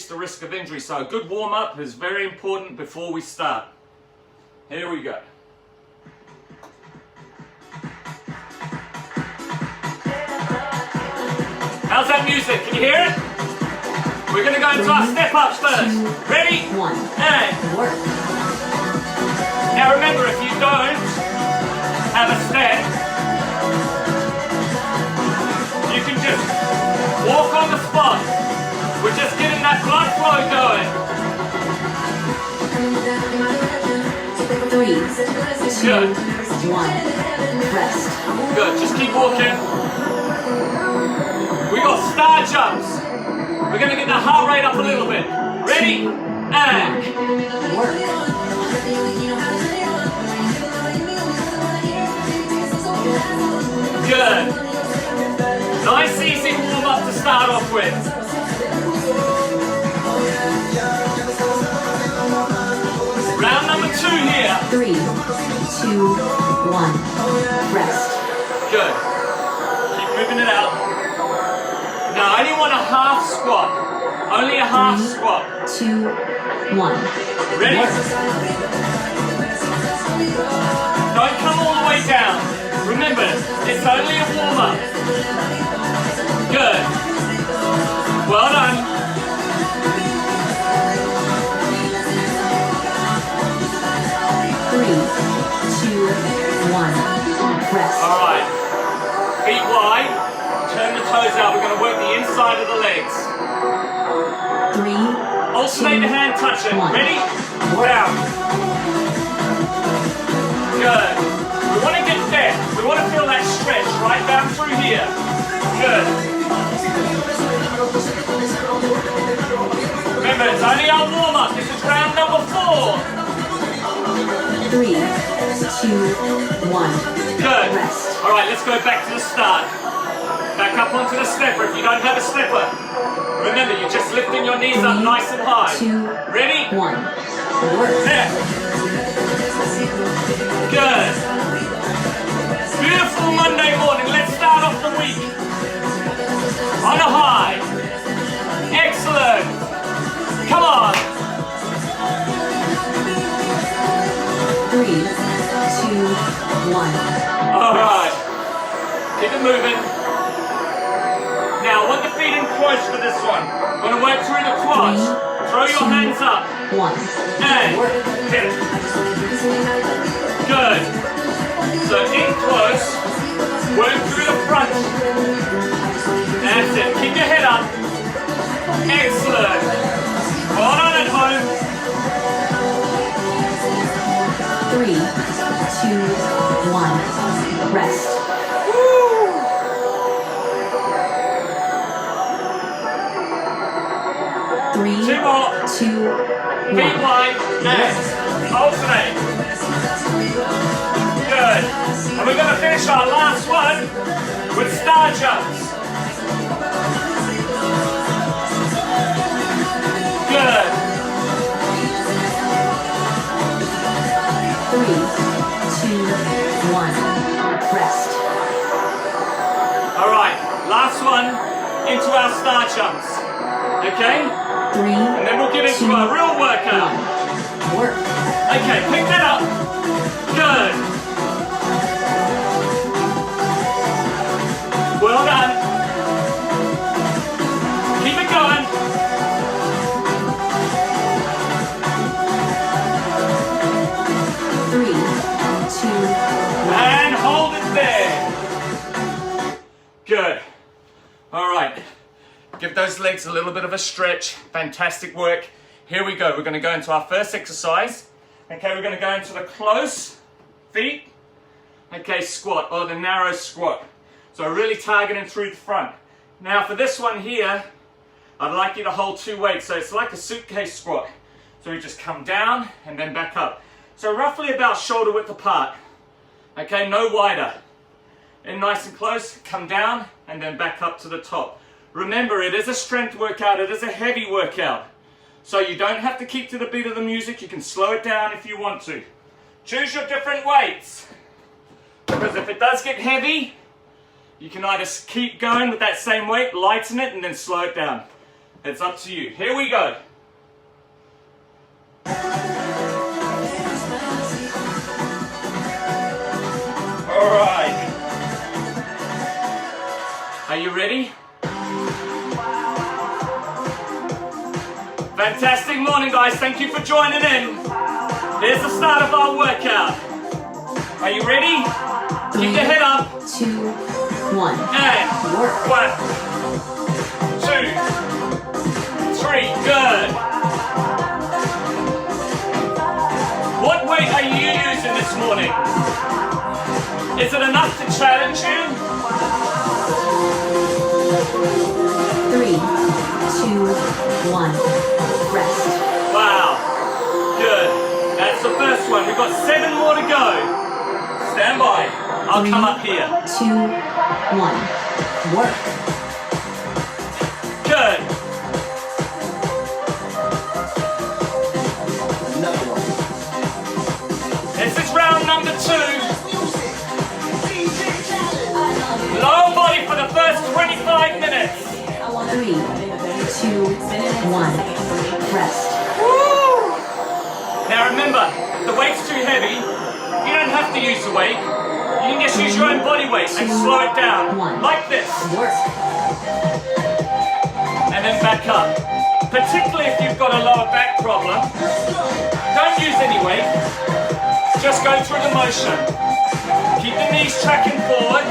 the risk of injury. So a good warm-up is very important before we start. Here we go. How's that music? Can you hear it? We're going to go into our step-ups first. Ready? And work. Now remember, if you don't have a step, you can just walk on the spot. We're just getting that blood flow going. 3, 2, 1. Rest. Good. Just keep walking. We got star jumps. We're going to get the heart rate up a little bit. Ready? And work. Good. Nice easy warm up to start off with. Round number 2 here. 3, 2, 1. Rest. Good. Keep moving it out. Now I only want a half squat. Only a half squat. 2, 1. Ready? Don't come all the way down. Remember, it's only a warm up. Good. Well done. Three, 2, 1. Rest. All right. Feet wide. Turn the toes out. We're going to work the inside of the legs. 3, alternate the hand touching. 1. Ready? Down. Good. We want to get depth. We want to feel that stretch right down through here. Good. Remember, it's only our warm-up. This is round number 4. 3, 2, 1. Good. Rest. All right, let's go back to the start. Back up onto the stepper if you don't have a stepper. Remember, you're just lifting your knees up nice and high. 2, Ready? 1. Work. There. Good. Beautiful Monday morning. Let's start off the week on a high. Excellent. Come on. 3, 2, 1. All right. Keep it moving. Now, I want the feet in close for this one. We're going to work through the quads. Throw your hands up. 1. And hit it. Good. So in close. Work through the front. That's it. Keep your head up. Excellent. Hold on at home. 3, 2, 1. Rest. Woo. 3, 2 more. 2, 1. Feet wide and alternate. Good. And we're going to finish our last one with star jumps. Good. 3, 2, 1. Rest. All right. Last one into our star jumps. Okay? 3, And then we'll get into 2, a real workout. 1. Work. Okay, pick that up. Good. Well done. Keep it going. 3, 2, 1. And hold it there. Good. All right. Give those legs a little bit of a stretch. Fantastic work. Here we go. We're going to go into our first exercise. Okay, we're going to go into the close feet. Okay, squat, or the narrow squat. So really targeting through the front. Now for this one here, I'd like you to hold 2 weights. So it's like a suitcase squat. So we just come down and then back up. So roughly about shoulder width apart. Okay, no wider. And nice and close, come down and then back up to the top. Remember, it is a strength workout, it is a heavy workout. So you don't have to keep to the beat of the music, you can slow it down if you want to. Choose your different weights. Because if it does get heavy, you can either keep going with that same weight, lighten it, and then slow it down. It's up to you. Here we go. All right. Are you ready? Fantastic morning, guys. Thank you for joining in. Here's the start of our workout. Are you ready? Keep your head up. 2, 1. And Work. 1, 2, 3. Good. What weight are you using this morning? Is it enough to challenge you? 3, 2, 1. Rest. Wow. Good. That's the first one. We've got 7 more to go. Stand by. I'll 3, come up here. 2, 1. Work. Good. This is round number 2. Lower body for the first 25 minutes. 3, 2, 1. Rest. Woo! Now remember, if the weight's too heavy, you don't have to use the weight. You can just use your own body weight and slow it down, like this. Work. And then back up. Particularly if you've got a lower back problem, don't use any weight. Just go through the motion. Keep the knees tracking forward.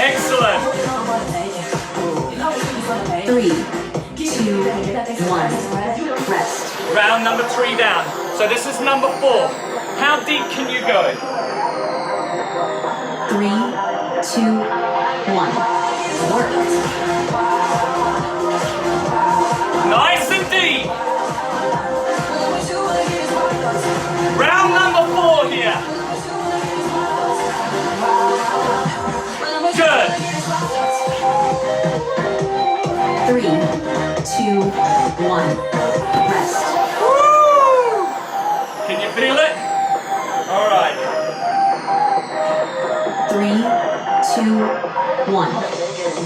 Excellent. 3, 2, 1. Rest. Round number 3 down. So this is number 4. How deep can you go? 3, 2, 1. Work. Nice and deep. Round number 4 here. Good. 3, 2, 1. Rest. Woo! Can you feel it? All right. 3, 2, 1.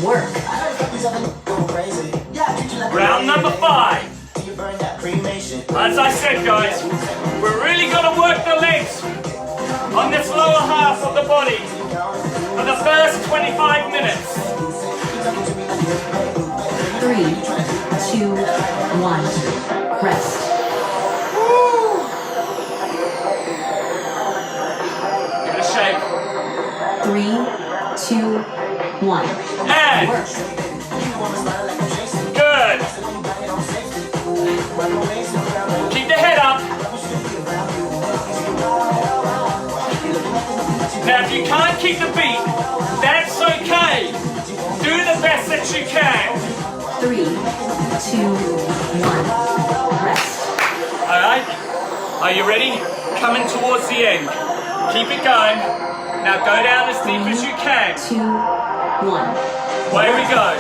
Work. Round number 5. As I said, guys, we're really going to work the legs on this lower half of the body for the first 25 minutes. 3, 2, 1. Rest. Give it a shake. 3, 2, 1. And Work. good. Keep the head up. Now, if you can't keep the beat, that's okay. Do the best that you can. 3, 2, 1. Rest. All right. Are you ready? Coming towards the end. Keep it going. Now go down as deep as you can. 2, 1. Away we go.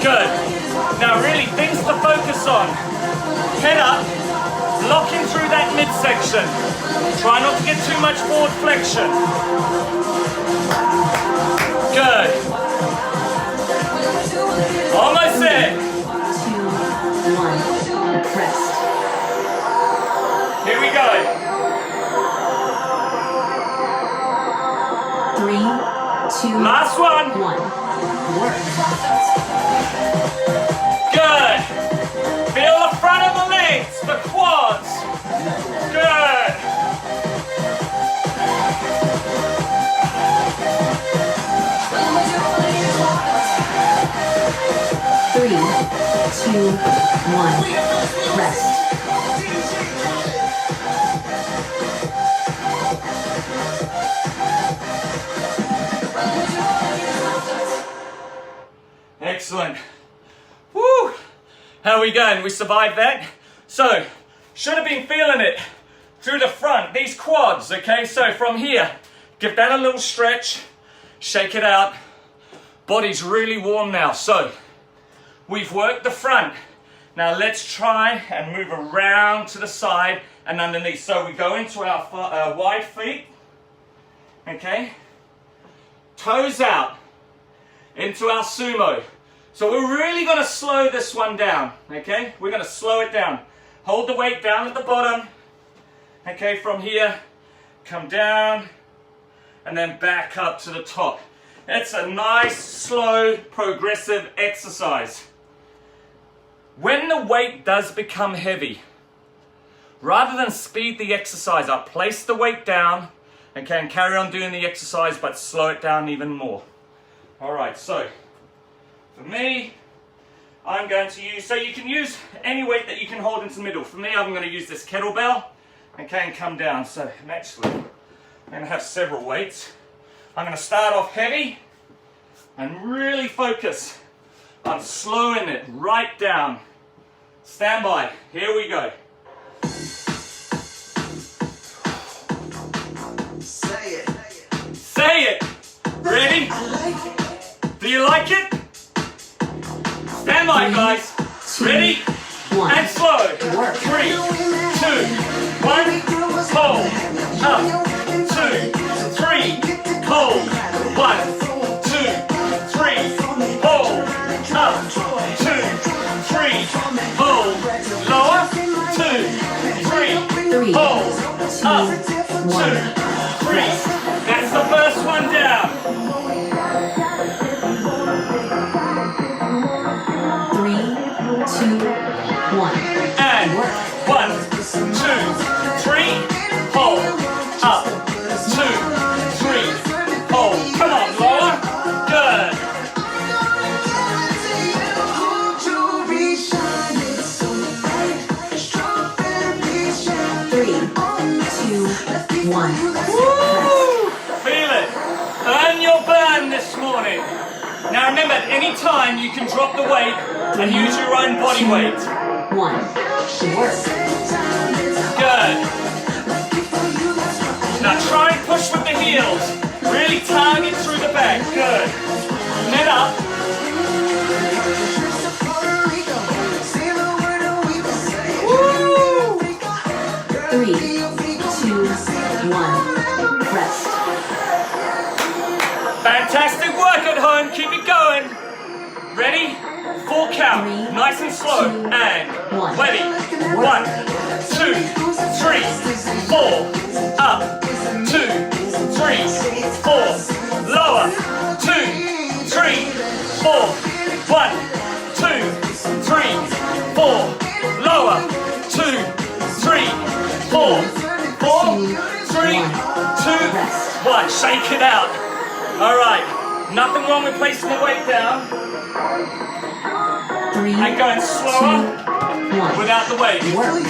Good. Now really things to focus on. Head up. Locking through that midsection. Try not to get too much forward flexion. Good. Almost there. 2, 1. Rest. Here we go. 3, 2, Last one. 1. Work. Good. Feel the front of the legs, the quads. Good. Three, 2, 1. Rest. Excellent. Woo! How are we going? We survived that? So, should have been feeling it through the front, these quads, okay? So from here, give that a little stretch, shake it out. Body's really warm now. So, we've worked the front. Now let's try and move around to the side and underneath. So we go into our wide feet, okay? Toes out into our sumo. So we're really going to slow this one down, okay? We're going to slow it down. Hold the weight down at the bottom, okay? From here, come down, and then back up to the top. It's a nice, slow, progressive exercise. When the weight does become heavy, rather than speed the exercise up, place the weight down, okay, and carry on doing the exercise, but slow it down even more. All right, so for me, I'm going to use, so you can use any weight that you can hold into the middle. For me, I'm going to use this kettlebell, okay, and come down. So actually, I'm going to have several weights. I'm going to start off heavy and really focus on slowing it right down. Stand by. Here we go. Say it. Say it. Ready? Do you like it? Stand by, guys. Ready? And slow. 3, 2, 1. Hold. Up. 2, 3. Hold. 1, 2, 3. Hold. Up. 2, 3. Hold. Lower. 2, 3. Hold. Up. 2, 3. That's the first one down. 3, 2, 1. And 1, 2, 3. Hold. Up. 2, 3. Hold. Come on, lower. Good. 3, 2, 1. Woo! Feel it. Earn your burn this morning. Now remember, at any time you can drop the weight and use your own body weight. 1. Work. Good. Now try and push with the heels. Really target through the back. Good. Net up. Woo! 3, 2, 1. Rest. Fantastic work at home. Keep it going. Ready? Full count. Nice and slow. And ready. 1, 2, 3, 4. Up. 2, 3, 4. Lower. 2, 3, 4. 1, 2, 3, 4. Lower. 2, 3, 4. 4, 3, 2, 1. Shake it out. All right. Nothing wrong with placing the weight down 3, and going slower 1. without the weight. Work.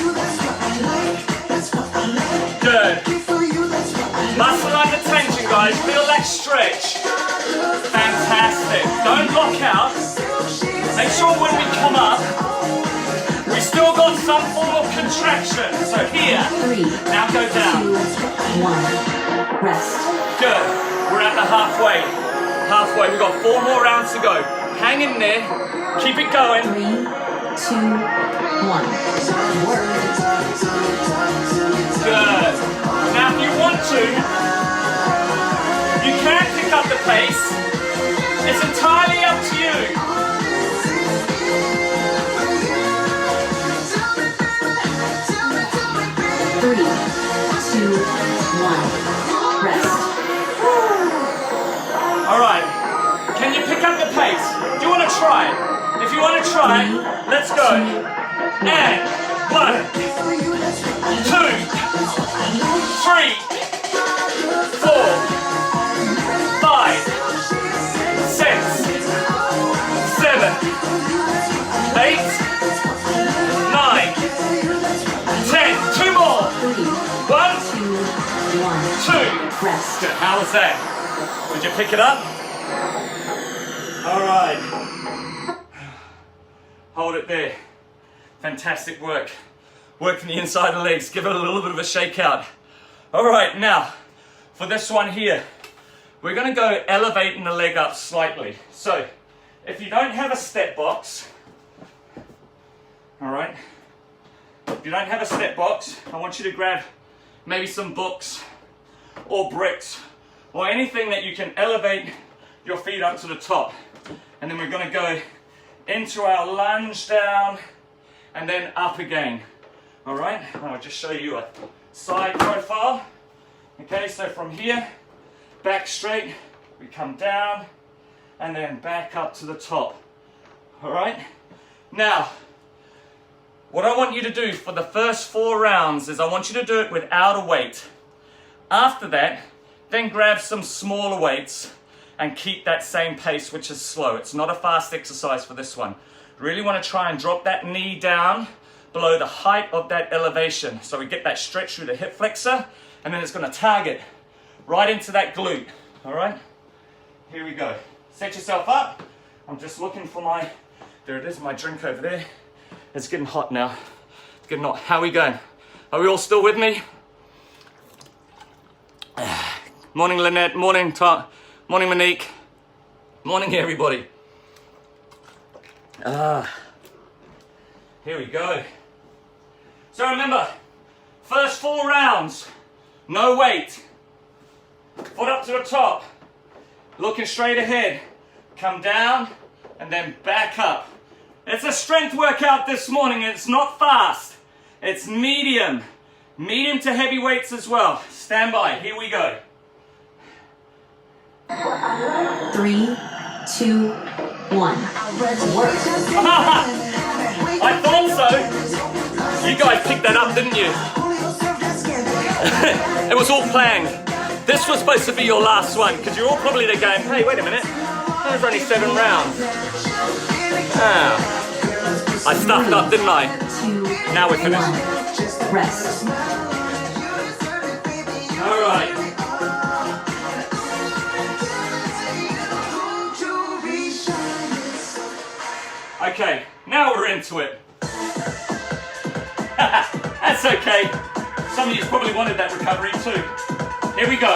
Good. Muscle under tension, guys. Feel that stretch. Fantastic. Don't lock out. Make sure when we come up, we still got some form of contraction. So here, 3, now go 2, down. 1. Rest. Good. We're at the halfway. Halfway. We've got 4 more rounds to go. Hang in there. Keep it going. 3, 2, 1. Work. Good. Now if you want to, you can pick up the pace. It's entirely up to you. 3, 2, 1. Rest. All right. Can you pick up the pace? Do you want to try it? If you want to try it, let's go. And 1, 2, 3, 4, 5, 6, 7, 8, 9, 10. 2 more. 1, 2. Rest. Good. How was that? Did you pick it up? All right. Hold it there. Fantastic work. Working the inside of the legs. Give it a little bit of a shake out. All right, now, for this one here, we're going to go elevating the leg up slightly. So, if you don't have a step box, all right, if you don't have a step box, I want you to grab maybe some books or bricks or anything that you can elevate your feet up to the top. And then we're going to go into our lunge down, and then up again. All right, now I'll just show you a side profile. Okay, so from here, back straight, we come down, and then back up to the top. All right, now, what I want you to do for the first 4 rounds is I want you to do it without a weight. After that, then grab some smaller weights and keep that same pace, which is slow. It's not a fast exercise for this one. Really want to try and drop that knee down below the height of that elevation. So we get that stretch through the hip flexor, and then it's going to target right into that glute. All right? Here we go. Set yourself up. I'm just looking for my, there it is, my drink over there. It's getting hot now. It's getting hot. How are we going? Are we all still with me? Morning, Lynette. Morning, morning, Monique. Morning, everybody. Here we go. So remember, first 4 rounds, no weight. Foot up to the top, looking straight ahead. Come down, and then back up. It's a strength workout this morning. It's not fast. It's medium. Medium to heavy weights as well. Stand by. Here we go. 3, 2, 1. Work. I thought so. You guys picked that up, didn't you? It was all planned. This was supposed to be your last one, because you're all probably there going, hey, wait a minute. That was only 7 rounds. I stuffed up, didn't I? 2, Now we're finished. 1. Rest. All right. Okay, now we're into it. That's okay. Some of you probably wanted that recovery too. Here we go.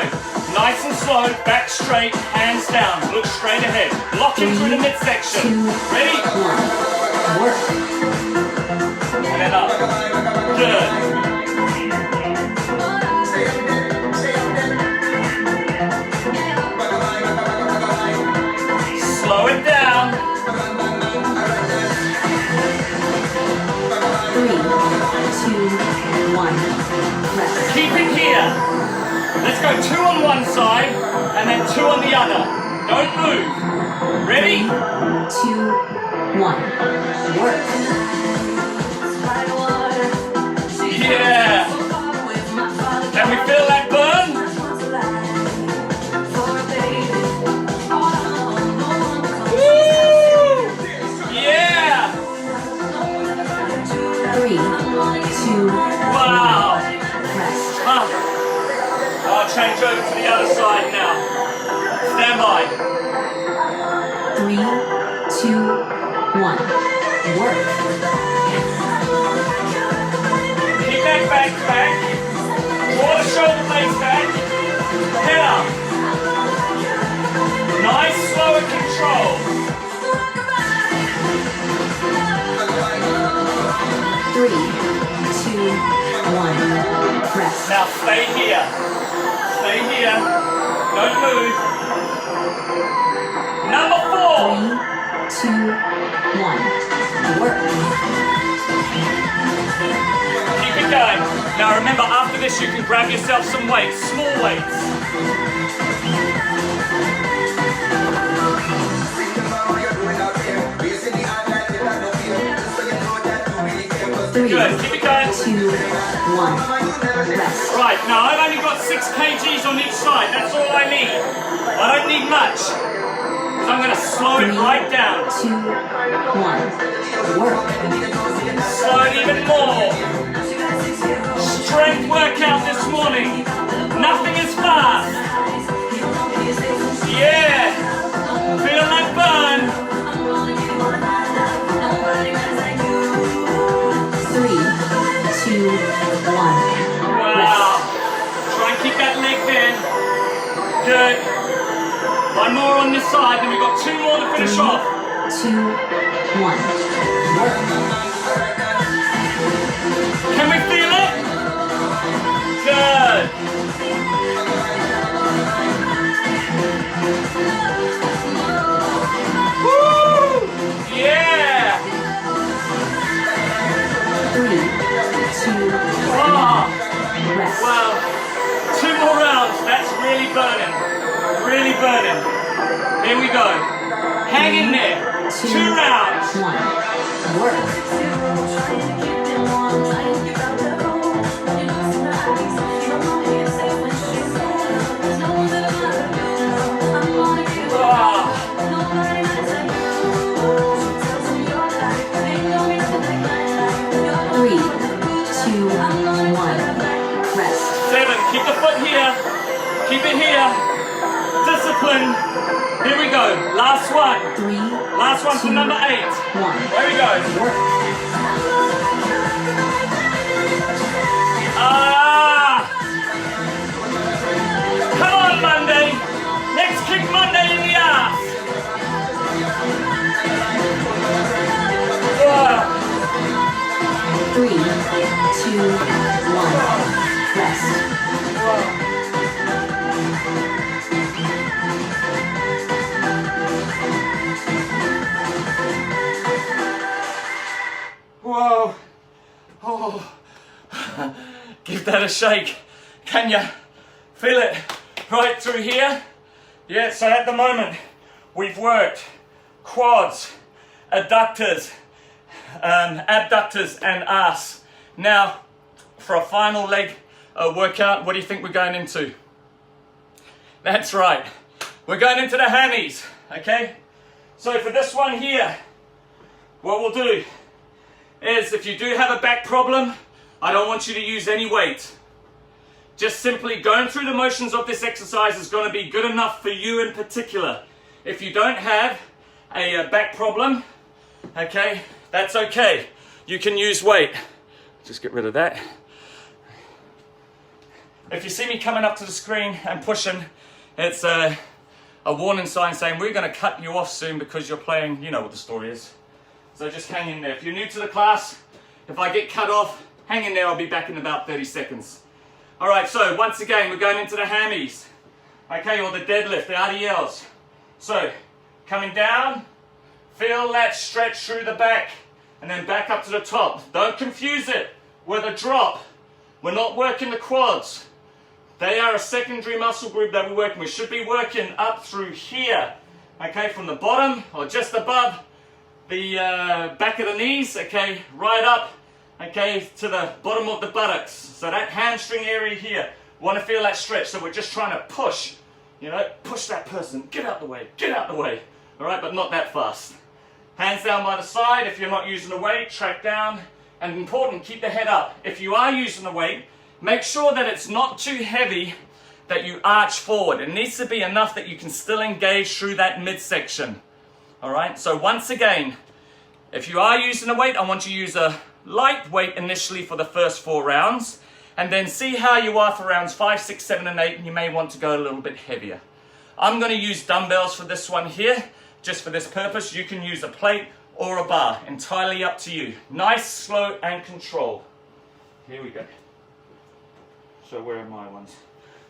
Nice and slow, back straight, hands down. Look straight ahead. Lock in through the midsection. Ready? 1. Work. And then up. Good. Slow it down. 3, 2, 1. Rest. Keep it here. Let's go 2 on one side and then 2 on the other. Don't move. Ready? 3, 2, 1. Work. Yeah. Can we feel that burn? Woo! Yeah. 3, 2, Wow. rest. I'll change over to the other side now. Stand by. 3, 2, 1. Work. Keep that back. Draw the shoulder blades back. Head up. Nice, slow and control. 3, 2, 1. Rest. Now stay here. Stay here. Don't move. Number 4. 3, 2, 1. Work. Keep it going. Now remember, after this you can grab yourself some weights, small weights. Good, keep it going. 2, 1. Rest. Right, now I've only got 6 kgs on each side. That's all I need. I don't need much. Because I'm going to slow it right down. 2, 1. Work. Slow it even more. Strength workout this morning. Nothing is fast. Yeah. Feel that burn. 3, 2, 1. Wow. Try and keep that leg bent. Good. 1 more on this side, then we've got 2 more to finish 3, off. 2, 1. Work. Can we feel it? Good. Woo! Yeah! Oh, Rest. wow. 2 more rounds. That's really burning. Really burning. Here we go. Hang in there. 2 rounds. 1. Work. Ah. 3, 2, 1. Rest. 7. Keep the foot here. Keep it here. Discipline. Here we go. Last one. 3, Last one for 2, number 8. 1. There we go. Work. Ah! Come on, Monday. Let's kick Monday in the ass. Ah. 3, 2, 1. Rest. Whoa. Oh. Give that a shake. Can you feel it right through here? Yeah, so at the moment we've worked quads, adductors, abductors and ass. Now for a final leg workout, what do you think we're going into? That's right, we're going into the hammies, okay? So for this one here, what we'll do is, if you do have a back problem, I don't want you to use any weight. Just simply going through the motions of this exercise is going to be good enough for you in particular. If you don't have a back problem, okay, that's okay. You can use weight. Just get rid of that. If you see me coming up to the screen and pushing, it's a warning sign saying we're going to cut you off soon because you're playing, you know what the story is. So just hang in there. If you're new to the class, if I get cut off, hang in there, I'll be back in about 30 seconds. All right, so once again, we're going into the hammies, okay, or the deadlift, the RDLs. So, coming down, feel that stretch through the back, and then back up to the top. Don't confuse it with a drop. We're not working the quads. They are a secondary muscle group that we're working. We should be working up through here, okay, from the bottom, or just above the back of the knees, okay, right up, okay, to the bottom of the buttocks. So that hamstring area here, want to feel that stretch. So we're just trying to push, you know, push that person, get out the way, all right, but not that fast. Hands down by the side. If you're not using the weight, track down, and important, keep the head up. If you are using the weight, make sure that it's not too heavy that you arch forward. It needs to be enough that you can still engage through that midsection. All right, so once again, if you are using a weight, I want you to use a light weight initially for the first 4 rounds, and then see how you are for rounds 5, 6, 7, and 8, and you may want to go a little bit heavier. I'm going to use dumbbells for this one here, just for this purpose. You can use a plate or a bar, entirely up to you. Nice, slow, and controlled. Here we go. So where are my ones?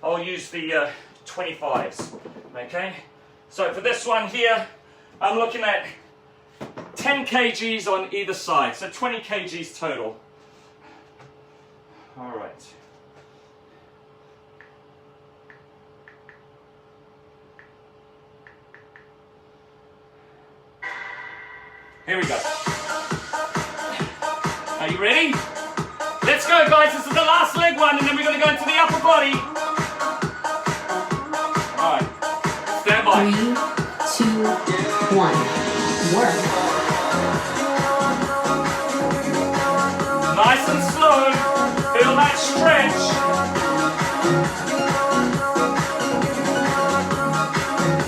I'll use the 25s, okay? So for this one here, I'm looking at 10 kgs on either side, so 20 kgs total. All right. Here we go. Are you ready? Let's go, guys. This is the last leg one, and then we're going to go into the upper body. All right. Stand by. 3, 2, 1. Work. Nice and slow. Feel that stretch.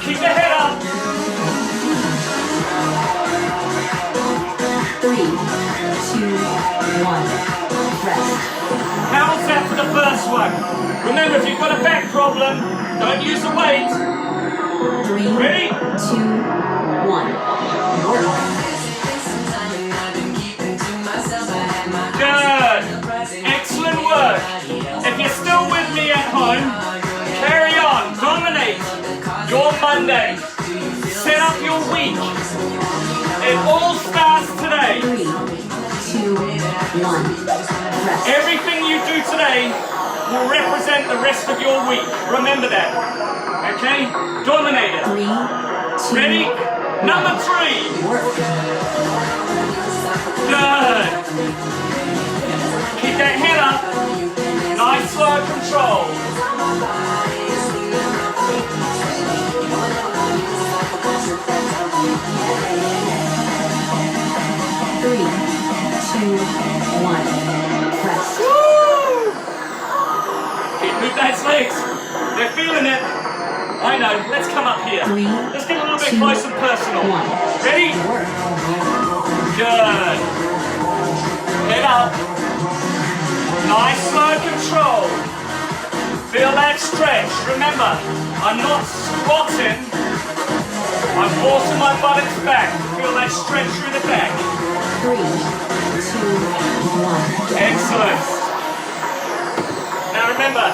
Keep the head up. 3, 2, 1. Rest. How was that for the first one? Remember, if you've got a back problem, don't use the weight. 3, Ready? 2, 1. Work. Good. Excellent work. If you're still with me at home, carry on. Dominate your Monday. Set up your week. It all starts today. 3, 2, one. Rest. Everything you do today will represent the rest of your week. Remember that. Okay? Dominate it. 3, 2, Ready? Number 3. work. Good. Keep that head up. Nice slow control. Three, two, one. Rest. Woo! Move those legs. They're feeling it. I know. Let's come up here. 3, Let's get a little bit 2, close and personal. 1. Ready? Work. Good. Head up. Nice slow control. Feel that stretch. Remember, I'm not squatting. I'm forcing my buttocks back. Feel that stretch through the back. 3, 2, 1. Excellent. Now remember,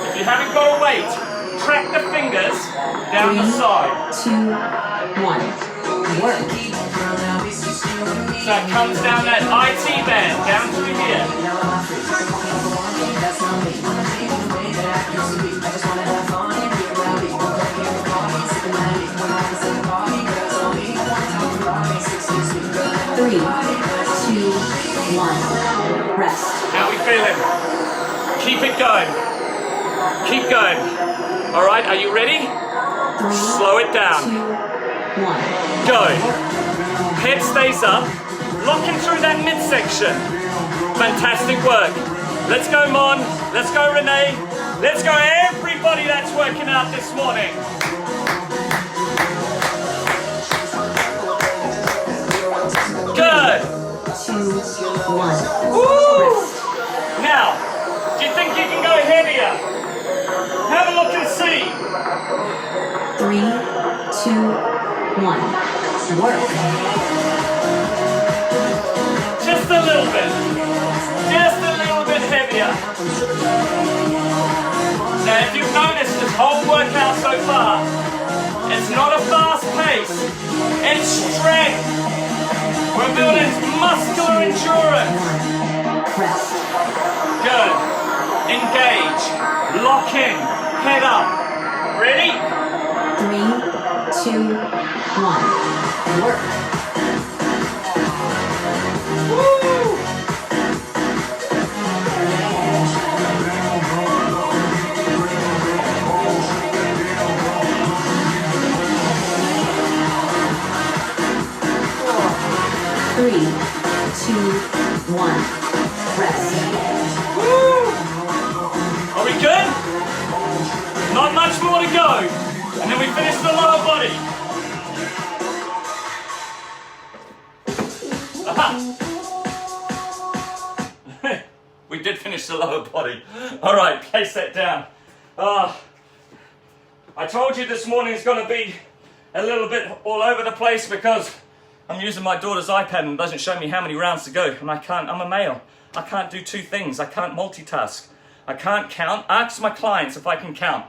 if you haven't got a weight, track the fingers down the 3, side. 2, 1. Work. So it comes down that IT band, down to here. Three, two, one. Rest. How we feeling? Keep it going. Keep going. All right, are you ready? 3, Slow it down. 2, 1. Go. Head stays up. Locking through that midsection. Fantastic work. Let's go, Mon. Let's go, Renee. Let's go, everybody that's working out this morning. Good. 2, 1. Woo! Now, do you think you can go heavier? Have a look and see. 3, 2, 1. Work. Just a little bit. Just a little bit heavier. Now, if you've noticed this whole workout so far, it's not a fast pace. It's strength. We're building muscular endurance. Rest. Good. Engage. Lock in. Head up. Ready? 3, 2, 1. Work. Woo! Three, two, one. Rest. Woo! Are we good? Not much more to go. And then we finish the lower body. Aha. We did finish the lower body. All right, place that down. I told you this morning is going to be a little bit all over the place because I'm using my daughter's iPad and it doesn't show me how many rounds to go. And I'm a male. I can't do two things. I can't multitask. I can't count. Ask my clients if I can count.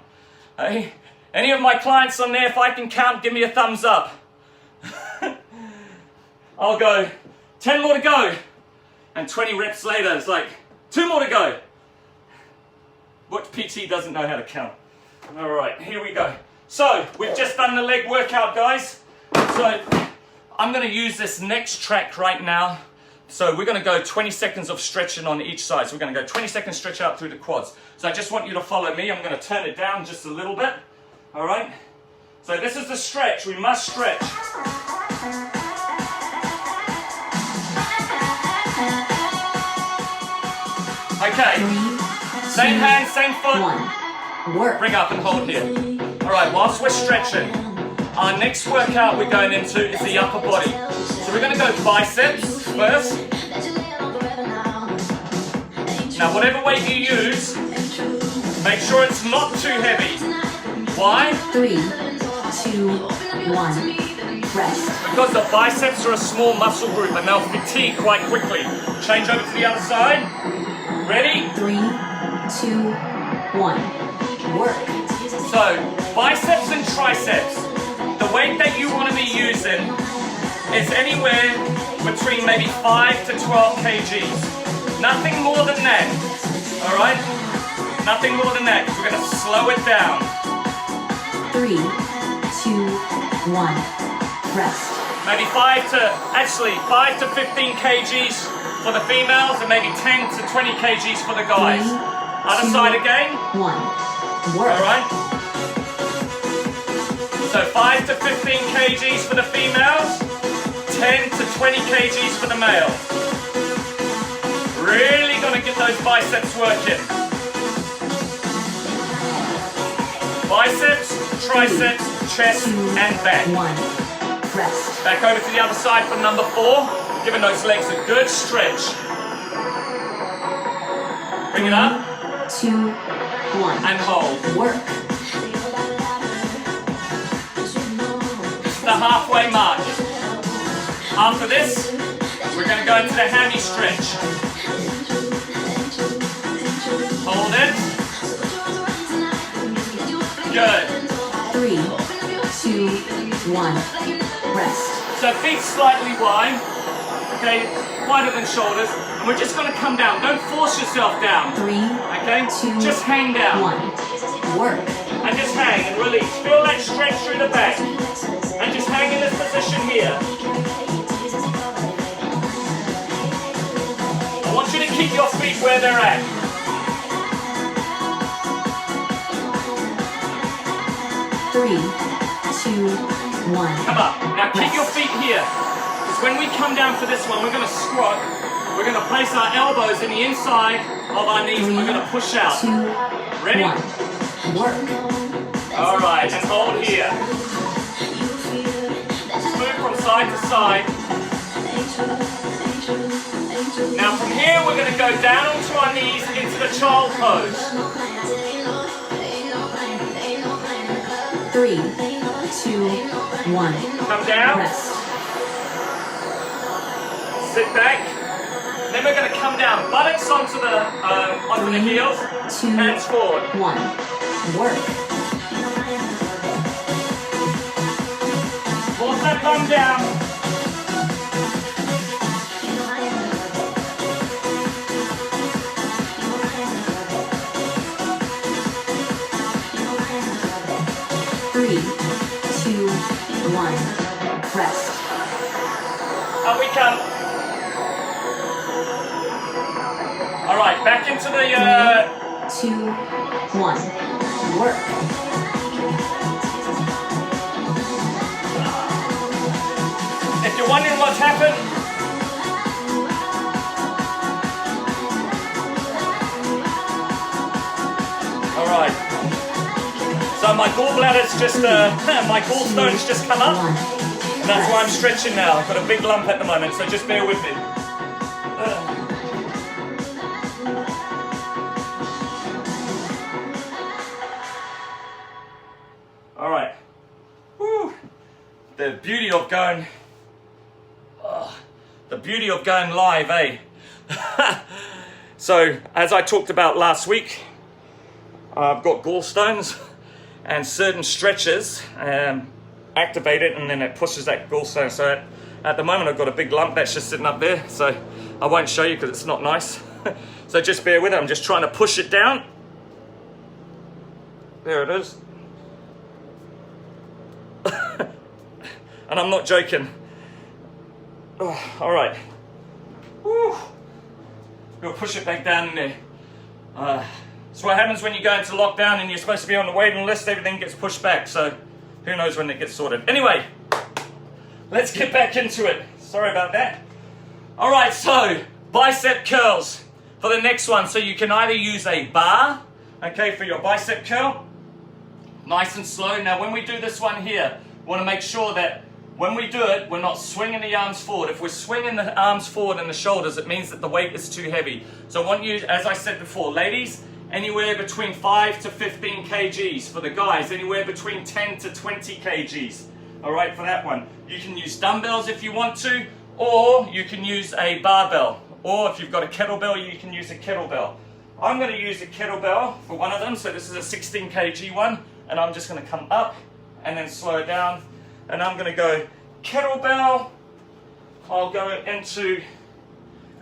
Hey, any of my clients on there, if I can count, give me a thumbs up. I'll go 10 more to go. And 20 reps later, it's like 2 more to go. What PT doesn't know how to count? All right, here we go. So we've just done the leg workout, guys. So I'm going to use this next track right now. So we're going to go 20 seconds of stretching on each side. So we're going to go 20 seconds stretch out through the quads. So I just want you to follow me. I'm going to turn it down just a little bit. All right. So this is the stretch. We must stretch. Okay. Same hand, same foot. 1. Work. Bring up and hold here. All right. Whilst we're stretching, our next workout we're going into is the upper body. So we're going to go biceps first. Now whatever weight you use, make sure it's not too heavy. Why? 3, 2, 1. Rest. Because the biceps are a small muscle group and they'll fatigue quite quickly. Change over to the other side. Ready? 3, 2, 1. Work. So, biceps and triceps. The weight that you want to be using is anywhere between maybe 5 to 12 kgs. Nothing more than that, all right? Nothing more than that, because we're going to slow it down. 3, 2, 1. Rest. Maybe 5 to 15 kgs for the females and maybe 10 to 20 kgs for the guys. 3, Other 2, side again. 1. Work. All right. So 5 to 15 kgs for the females, 10 to 20 kgs for the males. Really gonna get those biceps working. Biceps, triceps, chest, and back. 1. Rest. Back over to the other side for number 4, giving those legs a good stretch. Bring it up. 2, 1. And hold. Work. The halfway mark. After this, we're going to go into the hammy stretch. Hold it. Good. 3, 2, 1. Rest. So feet slightly wide, okay, wider than shoulders, and we're just going to come down. Don't force yourself down, 3, okay? 2, Just hang down. 1. Work. And just hang and release. Feel that stretch through the back. And just hang in this position here. I want you to keep your feet where they're at. Three, 2, 1. Come up. Now keep your feet here. Because when we come down for this one, we're going to squat. We're going to place our elbows in the inside of our knees and we're going to push out. 2, Ready? 1. Work. All right, and hold here. Just move from side to side. Now from here, we're going to go down onto our knees into the child pose. 3, 2, 1. Come down. Rest. Sit back. Then we're going to come down, buttocks onto the heels, 2, hands forward. 1. Work. Force that bum down. Three, 2, 1. Rest. Up we come. All right, back into the... 3, 2, 1. Work. If you're wondering what's happened, all right. So my gallbladder's just, my gallstone's just come up, and that's why I'm stretching now. I've got a big lump at the moment, so just bear with me. All right. Woo. The beauty of going. The beauty of going live, eh? So, as I talked about last week, I've got gallstones and certain stretches activate it and then it pushes that gallstone. So at the moment I've got a big lump that's just sitting up there, so I won't show you because it's not nice. So just bear with it, I'm just trying to push it down. There it is. And I'm not joking. Oh, all right. Woo. We'll push it back down in there. So what happens when you go into lockdown and you're supposed to be on the waiting list, everything gets pushed back. So who knows when it gets sorted. Anyway, let's get back into it. Sorry about that. All right, so bicep curls for the next one. So you can either use a bar, okay, for your bicep curl. Nice and slow. Now when we do this one here, we want to make sure that when we do it, we're not swinging the arms forward. If we're swinging the arms forward and the shoulders, it means that the weight is too heavy. So I want you, as I said before, ladies, anywhere between 5 to 15 kgs. For the guys, anywhere between 10 to 20 kgs. All right, for that one. You can use dumbbells if you want to, or you can use a barbell. Or if you've got a kettlebell, you can use a kettlebell. I'm going to use a kettlebell for one of them. So this is a 16 kg one. And I'm just going to come up and then slow down. And I'm going to go kettlebell, I'll go into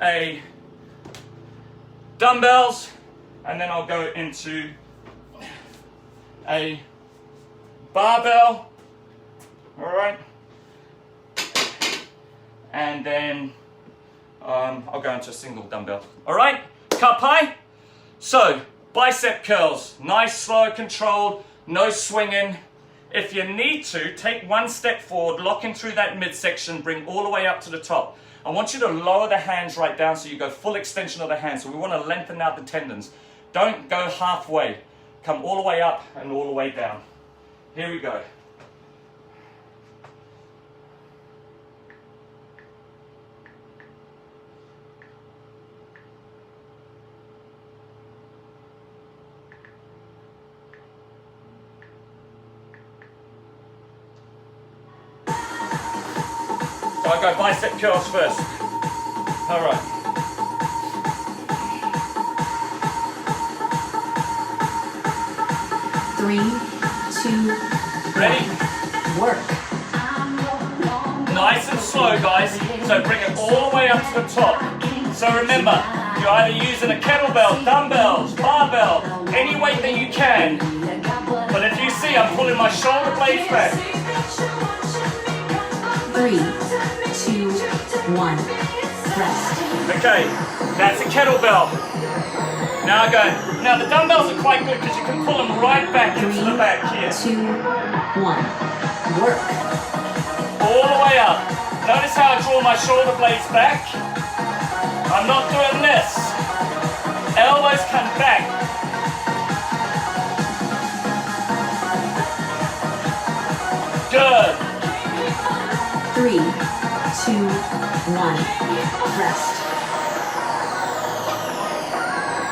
a dumbbells, and then I'll go into a barbell. All right, and then I'll go into a single dumbbell. All right, cup high. So bicep curls, nice, slow, controlled, no swinging. If you need to, take one step forward, lock in through that midsection, bring all the way up to the top. I want you to lower the hands right down so you go full extension of the hands. So we want to lengthen out the tendons. Don't go halfway. Come all the way up and all the way down. Here we go. So I go bicep curls first. All right. Three, two, Ready? work. Nice and slow, guys. So bring it all the way up to the top. So remember, you're either using a kettlebell, dumbbells, barbell, any weight that you can. But if you see, I'm pulling my shoulder blades back. 3, 2, 1, rest. Okay, that's a kettlebell. Now again. Now the dumbbells are quite good because you can pull them right back into the back here. 2, 1, work. All the way up. Notice how I draw my shoulder blades back? I'm not doing this. Elbows come back. Good. 3, 2, 1, rest.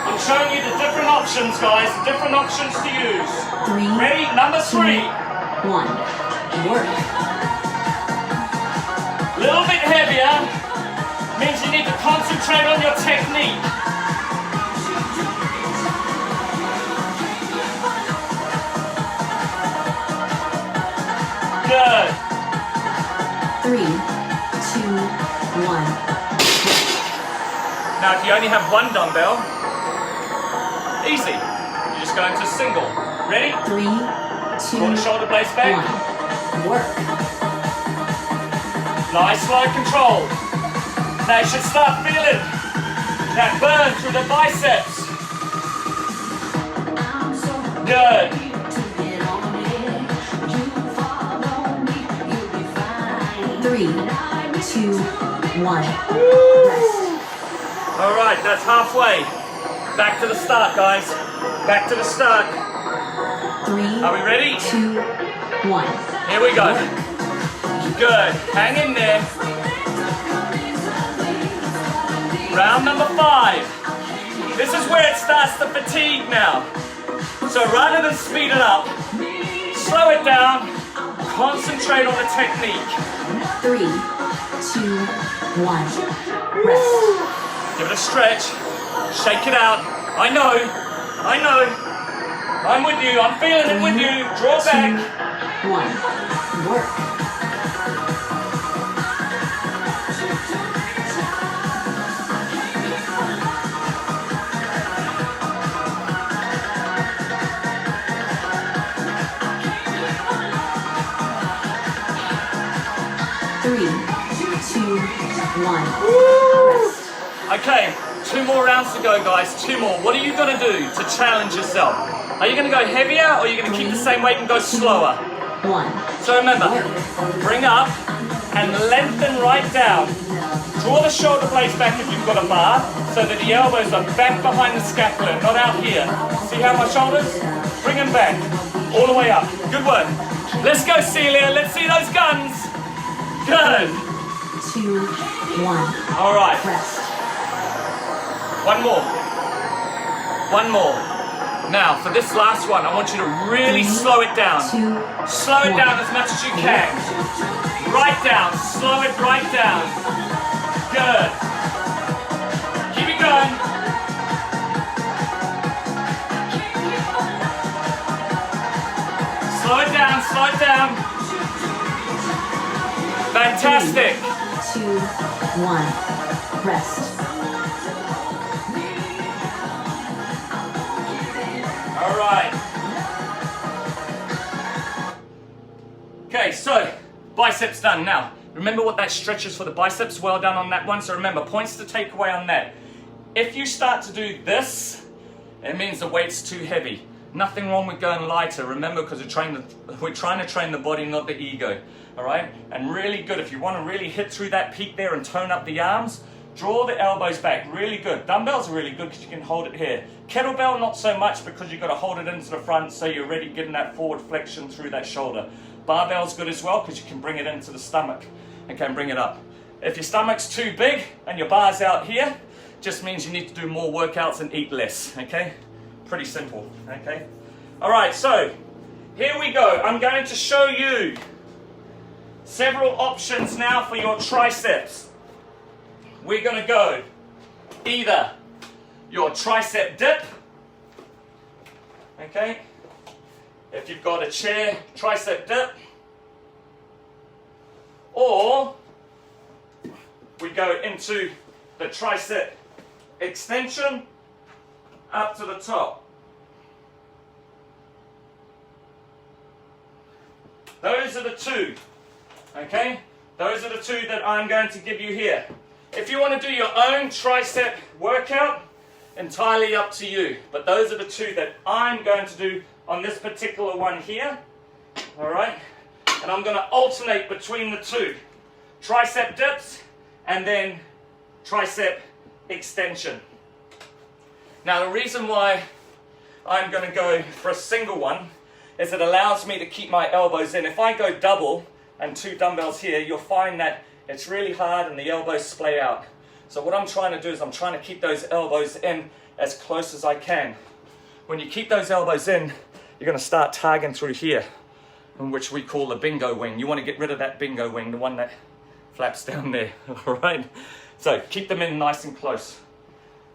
I'm showing you the different options, guys. The different options to use. 3, Ready? Number 3. 1, work. A little bit heavier means you need to concentrate on your technique. Good. 3, 2, 1. Now, if you only have one dumbbell, easy. You just go into single. Ready? 3, 2, Pull the shoulder blades back. 1, work. Nice, slow, control. Now you should start feeling that burn through the biceps. Good. 3, 2, 1, rest. All right, that's halfway. Back to the start, guys. Back to the start. 3, Are we ready? 2, 1. Here we go. Good. Hang in there. Round number 5. This is where it starts to fatigue now. So rather than speed it up, slow it down, concentrate on the technique. 3, 2, 1, rest. Give it a stretch, shake it out. I know. I'm with you, I'm feeling it with you. Draw 2, back. 1, work. Three, 2, 1, rest. Okay, 2 more rounds to go, guys. 2 more. What are you going to do to challenge yourself? Are you going to go heavier or are you going to keep the same weight and go slower? 1. So remember, bring up and lengthen right down. Draw the shoulder blades back if you've got a bar so that the elbows are back behind the scapula, not out here. See how my shoulders? Bring them back. All the way up. Good work. Let's go, Celia. Let's see those guns. Good. 2, 1. All right. Rest. One more. One more. Now, for this last one, I want you to really slow it down. 2, Slow it down as much as you can. Right down. Slow it right down. Good. Keep it going. Slow it down. Slow it down. Fantastic. 2, one. Rest. All right. Okay, so biceps done. Now, remember what that stretch is for the biceps? Well done on that one. So remember, points to take away on that. If you start to do this, it means the weight's too heavy. Nothing wrong with going lighter. Remember, because we're trying to train the body, not the ego. All right? And really good. If you want to really hit through that peak there and tone up the arms, draw the elbows back. Really good. Dumbbells are really good because you can hold it here. Kettlebell, not so much because you've got to hold it into the front so you're really getting that forward flexion through that shoulder. Barbell's good as well because you can bring it into the stomach and can bring it up. If your stomach's too big and your bar's out here, just means you need to do more workouts and eat less, okay? Pretty simple, okay? All right, so here we go. I'm going to show you several options now for your triceps. We're going to go either your tricep dip, okay? If you've got a chair, tricep dip, or we go into the tricep extension up to the top. Those are the two, okay? Those are the two that I'm going to give you here. If you want to do your own tricep workout, entirely up to you. But those are the two that I'm going to do on this particular one here, all right? And I'm going to alternate between the two. Tricep dips and then tricep extension. Now the reason why I'm going to go for a single one is it allows me to keep my elbows in. If I go double and two dumbbells here, you'll find that it's really hard and the elbows splay out. So what I'm trying to do is I'm trying to keep those elbows in as close as I can. When you keep those elbows in, you're going to start tagging through here, which we call the bingo wing. You want to get rid of that bingo wing, the one that flaps down there, all right? So keep them in nice and close.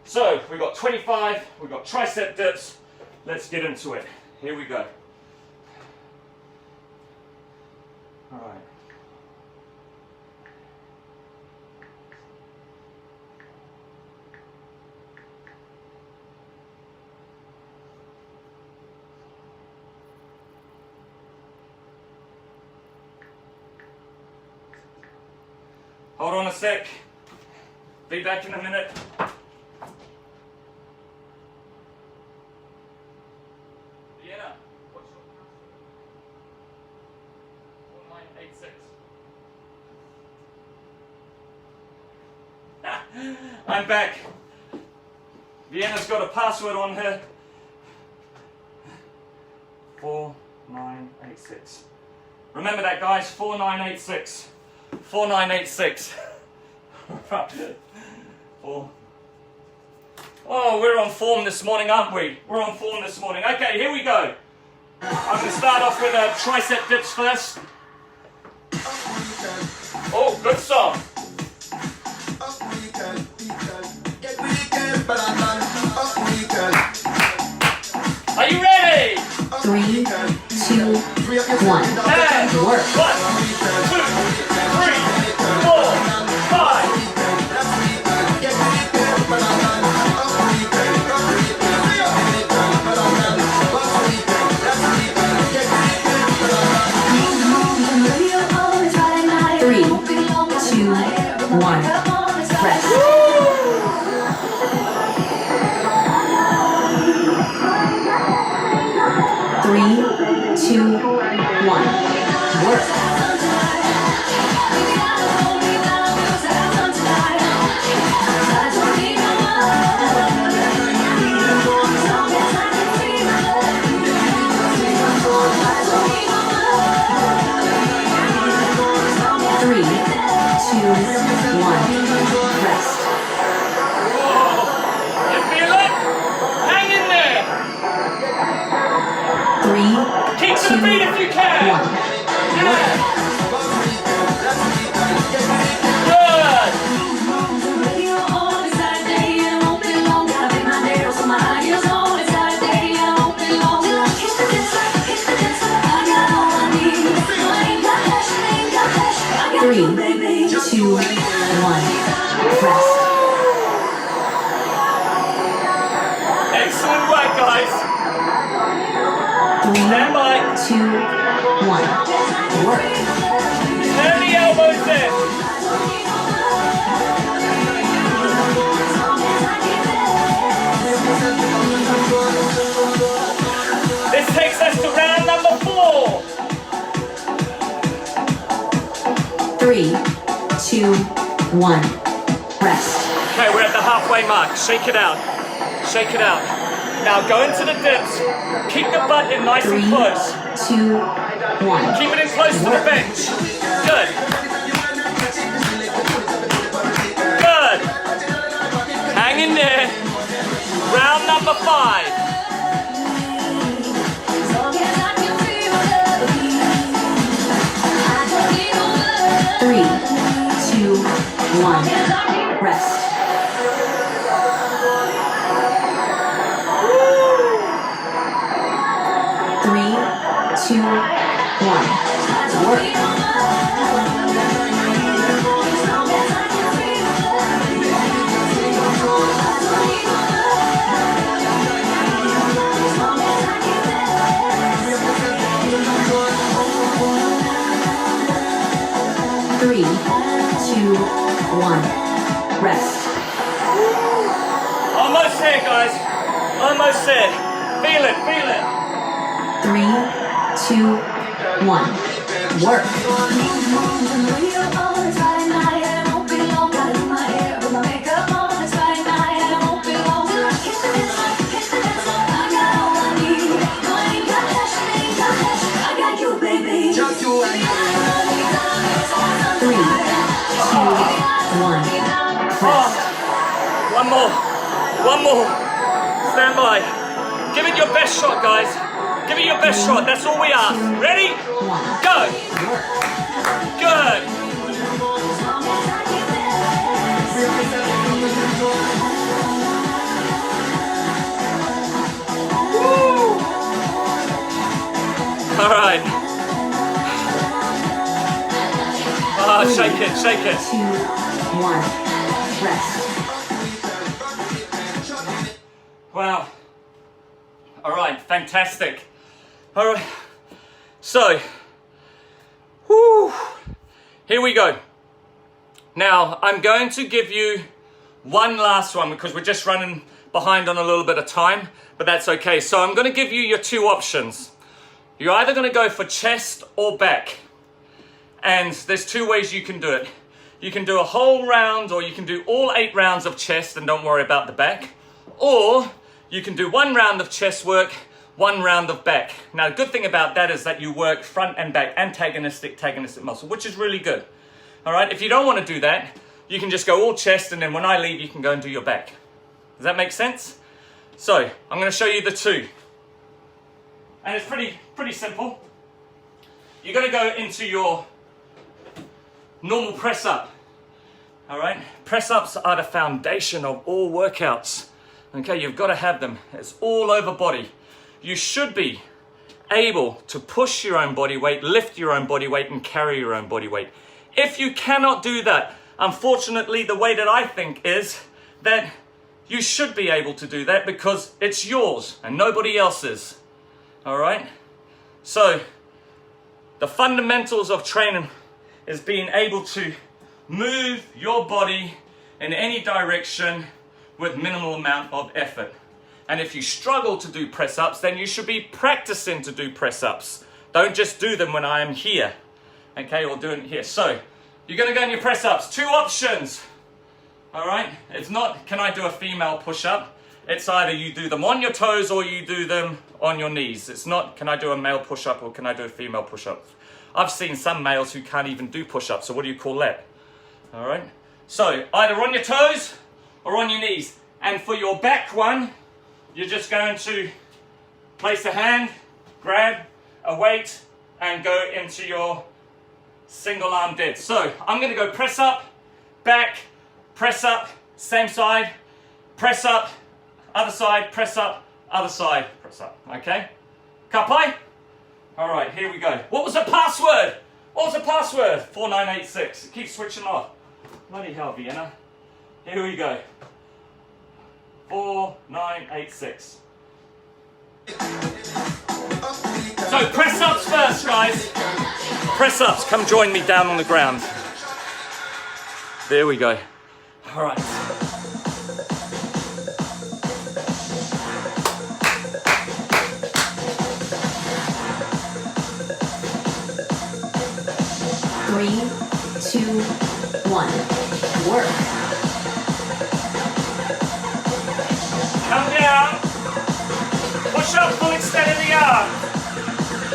So we've got 25, we've got tricep dips. Let's get into it. Here we go. All right. Hold on a sec. Be back in a minute. Vienna, what's your password? 4986. I'm back. Vienna's got a password on her. 4986. Remember that, guys. 4986. 4986. Oh, we're on form this morning, aren't we? We're on form this morning. Okay, here we go. I'm going to start off with tricep dips first. Oh, good song. Are you ready? 3, 2, 1. And Work. 1, 2, 3, 4, 5. Three, two, one. Rest. 3, 2, 1. Work. Three, two, one. Rest. You feel it? Hang in there. 3, Keep to the beat if you can. 1. Yeah. Good. Three, two, one. guys. 3, Stand by. 2, 1. Work. Turn the elbows in. This takes us to round number 4. 3, 2, 1. Rest. Okay, we're at the halfway mark. Shake it out. Shake it out. Now go into the dips. Keep the butt in nice 3, and close. 2, 1. Keep it in close to the bench. Good. Good. Hang in there. Round number 5. 3, 2, 1. Rest. Three, 2, 1. Work. 3, 2, 1. Rest. Almost there, guys. Almost there. Feel it, feel it. 3, 2, 1. Work. Three, 2, 1. Rest. One more. One more. Stand by. Give it your best shot, guys. Give it your best shot. That's all we ask. Ready? 1. Go. Work. Good. Woo. All right. Oh, shake it, shake it. 2, 1. Rest. Wow. All right, fantastic. All right. So, whoo, here we go. Now, I'm going to give you one last one because we're just running behind on a little bit of time, but that's okay. So I'm going to give you your 2 options. You're either going to go for chest or back. And there's 2 ways you can do it. You can do a whole round, or you can do all 8 rounds of chest and don't worry about the back. Or you can do 1 round of chest work, 1 round of back. Now, the good thing about that is that you work front and back, antagonistic muscle, which is really good. All right, if you don't want to do that, you can just go all chest, and then when I leave, you can go and do your back. Does that make sense? So, I'm going to show you the 2. And it's pretty simple. You're going to go into your normal press up. All right, press ups are the foundation of all workouts. Okay, you've got to have them. It's all over body. You should be able to push your own body weight, lift your own body weight, and carry your own body weight. If you cannot do that, unfortunately, the way that I think is that you should be able to do that because it's yours and nobody else's. All right, so the fundamentals of training is being able to move your body in any direction with minimal amount of effort. And if you struggle to do press-ups, then you should be practicing to do press-ups. Don't just do them when I am here, okay, or doing it here. So, you're gonna go in your press-ups. 2 options, all right? It's not, can I do a female push-up? It's either you do them on your toes or you do them on your knees. It's not, can I do a male push-up or can I do a female push-up? I've seen some males who can't even do push-ups, so what do you call that? All right? So, either on your toes or on your knees. And for your back one, you're just going to place a hand, grab a weight, and go into your single arm dead. So, I'm going to go press up, back, press up, same side, press up, other side, press up, other side, press up. Okay? Kapai? Alright, here we go. What was the password? What was the password? 4986. It keeps switching off. Bloody hell, Vienna. Here we go. 4986. So press ups first, guys. Press ups, come join me down on the ground. There we go. All right. Three, two, one. Work. Come down. Push up, full extend in the arm.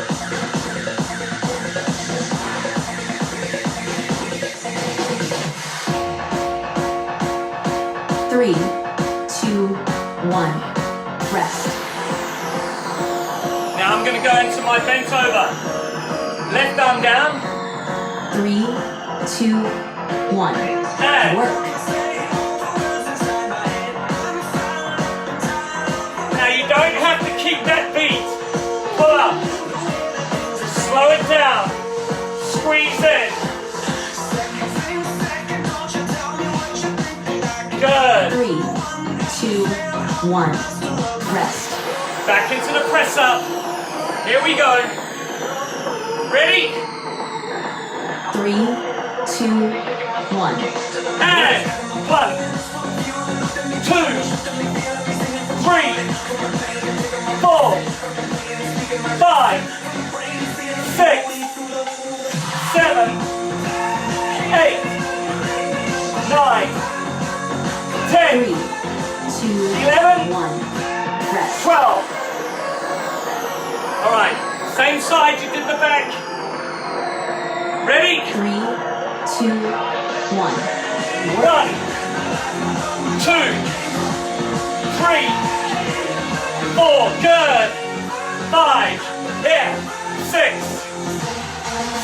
Three, two, one. Rest. Now I'm going to go into my bent over. Left arm down. 3, 2, 1. And Work. now you don't have to keep that beat. Pull up. Slow it down. Squeeze in. Good. 3, 2, 1. Rest. Back into the press up. Here we go. Ready? 3, 2, 1. And 1, 2, 3, 4, 5, 6, 7, 8, 9, 10, 3, 2, 11, 1. Rest. 12. All right, same side you did the back. Ready? 3, 2, 1. Work. 1, 2, 3, 4. Good. 5. Yeah. 6,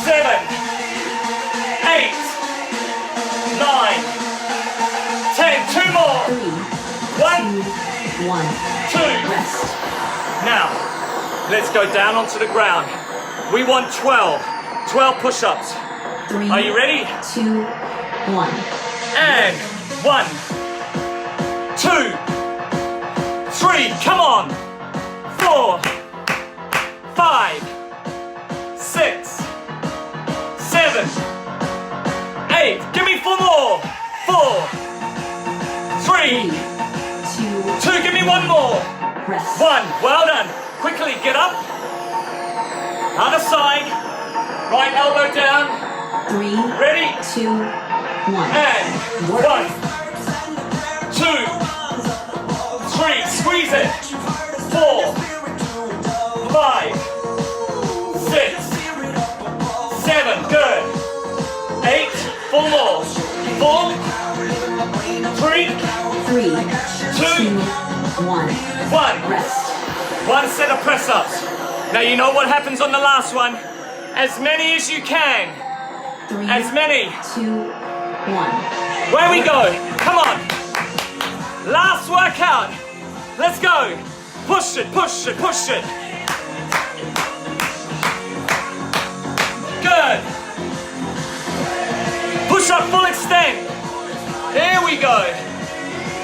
7, 8, 9, 10. 2 more. 3, 1, 2, 1. 2. Rest. Now, let's go down onto the ground. We want 12 push-ups. 3, Are you ready? 2, 1. And 1, 2, 3. Come on. 4, 5, 6, 7, 8. Give me 4 more. 4, 3, 2, 2. Give me 1 more. rest. 1. Well done. Quickly get up. Other side. Right elbow down. 3, Ready? 2, 1. And Work. 1, 2, 3. Squeeze it. 4, 5, 6, 7. Good. 8. 4 more. 4, 3, 3, 2, 2, 1. 1. Rest. 1 set of press ups. Now you know what happens on the last one. As many as you can. 3, As many. 2, 1. Where we go? Come on. Last workout. Let's go. Push it, push it, push it. Good. Push up, full extend. Here we go.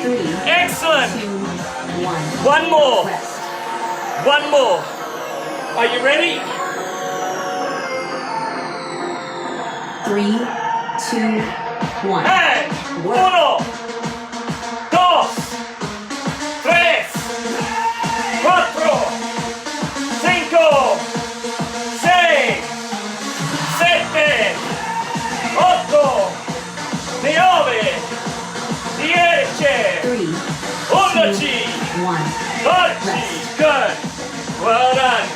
3, Excellent. 2, 1. 1 more. Rest. 1 more. Are you ready? 3, 2, 1. And Work. 1, 2, 3, 4, 5, 6, 7, 8, 9, 10, 3, 11, 1. 12. Good. Well done.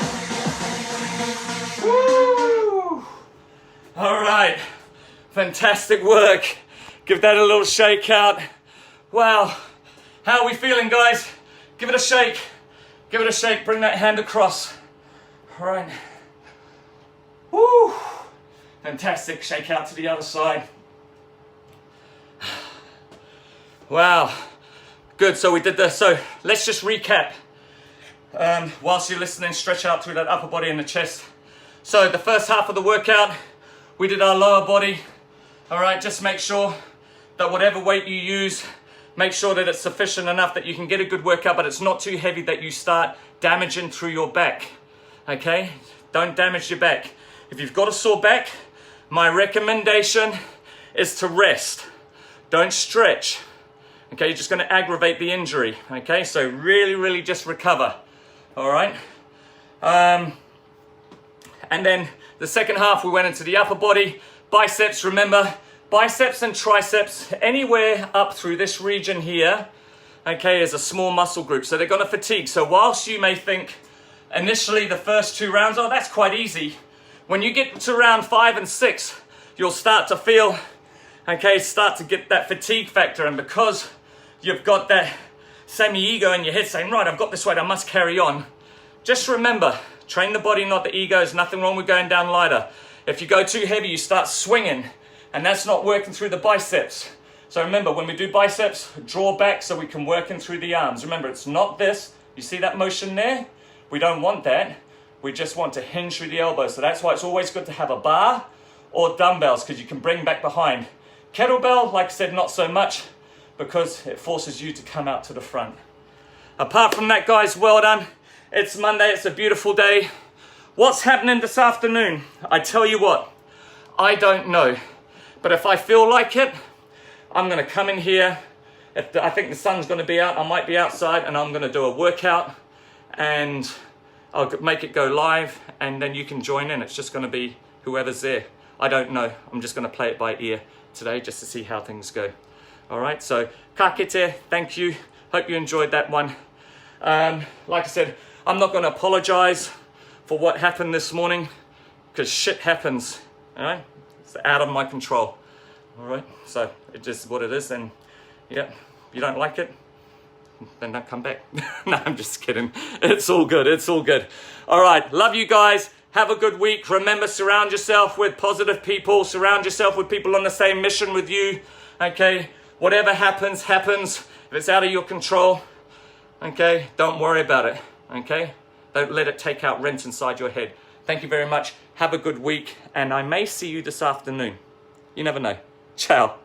Woo. All right. Fantastic work. Give that a little shake out. Wow. How are we feeling, guys? Give it a shake. Give it a shake. Bring that hand across. All right. Woo. Fantastic. Shake out to the other side. Wow. Good. So we did this. So let's just recap. Whilst you're listening, stretch out through that upper body and the chest. So the first half of the workout, we did our lower body. All right, just make sure that whatever weight you use, Make sure that it's sufficient enough that you can get a good workout, but it's not too heavy that you start damaging through your back. Okay? Don't damage your back. If you've got a sore back, my recommendation is to rest. Don't stretch. Okay, you're just going to aggravate the injury. Okay, so really just recover. All right. And then the second half, we went into the upper body. Biceps, remember, biceps and triceps, anywhere up through this region here, okay, is a small muscle group. So they're going to fatigue. So whilst you may think initially the first 2 rounds, oh, that's quite easy. When you get to round 5 and 6, you'll start to feel, okay, start to get that fatigue factor. And because you've got that semi-ego in your head saying, right, I've got this weight, I must carry on. Just remember, train the body, not the ego. There's nothing wrong with going down lighter. If you go too heavy, you start swinging, and that's not working through the biceps. So remember, when we do biceps, draw back so we can work in through the arms. Remember, it's not this. You see that motion there? We don't want that. We just want to hinge through the elbow. So that's why it's always good to have a bar or dumbbells, because you can bring back behind. Kettlebell, like I said, not so much, because it forces you to come out to the front. Apart from that, guys, well done. It's Monday, it's a beautiful day. What's happening this afternoon? I tell you what, I don't know. But if I feel like it, I'm gonna come in here. I think the sun's gonna be out, I might be outside, and I'm gonna do a workout, and I'll make it go live, and then you can join in. It's just gonna be whoever's there. I don't know, I'm just gonna play it by ear today just to see how things go. All right, so ka kite, thank you. Hope you enjoyed that one. Like I said, I'm not gonna apologize for what happened this morning, because shit happens, all right? It's out of my control, all right? So it's just what it is, and yeah, if you don't like it, then don't come back. No, I'm just kidding. It's all good, it's all good. All right, love you guys. Have a good week. Remember, surround yourself with positive people. Surround yourself with people on the same mission with you, okay? Whatever happens, happens. If it's out of your control, okay, don't worry about it, okay? Don't let it take out rent inside your head. Thank you very much. Have a good week, and I may see you this afternoon. You never know. Ciao.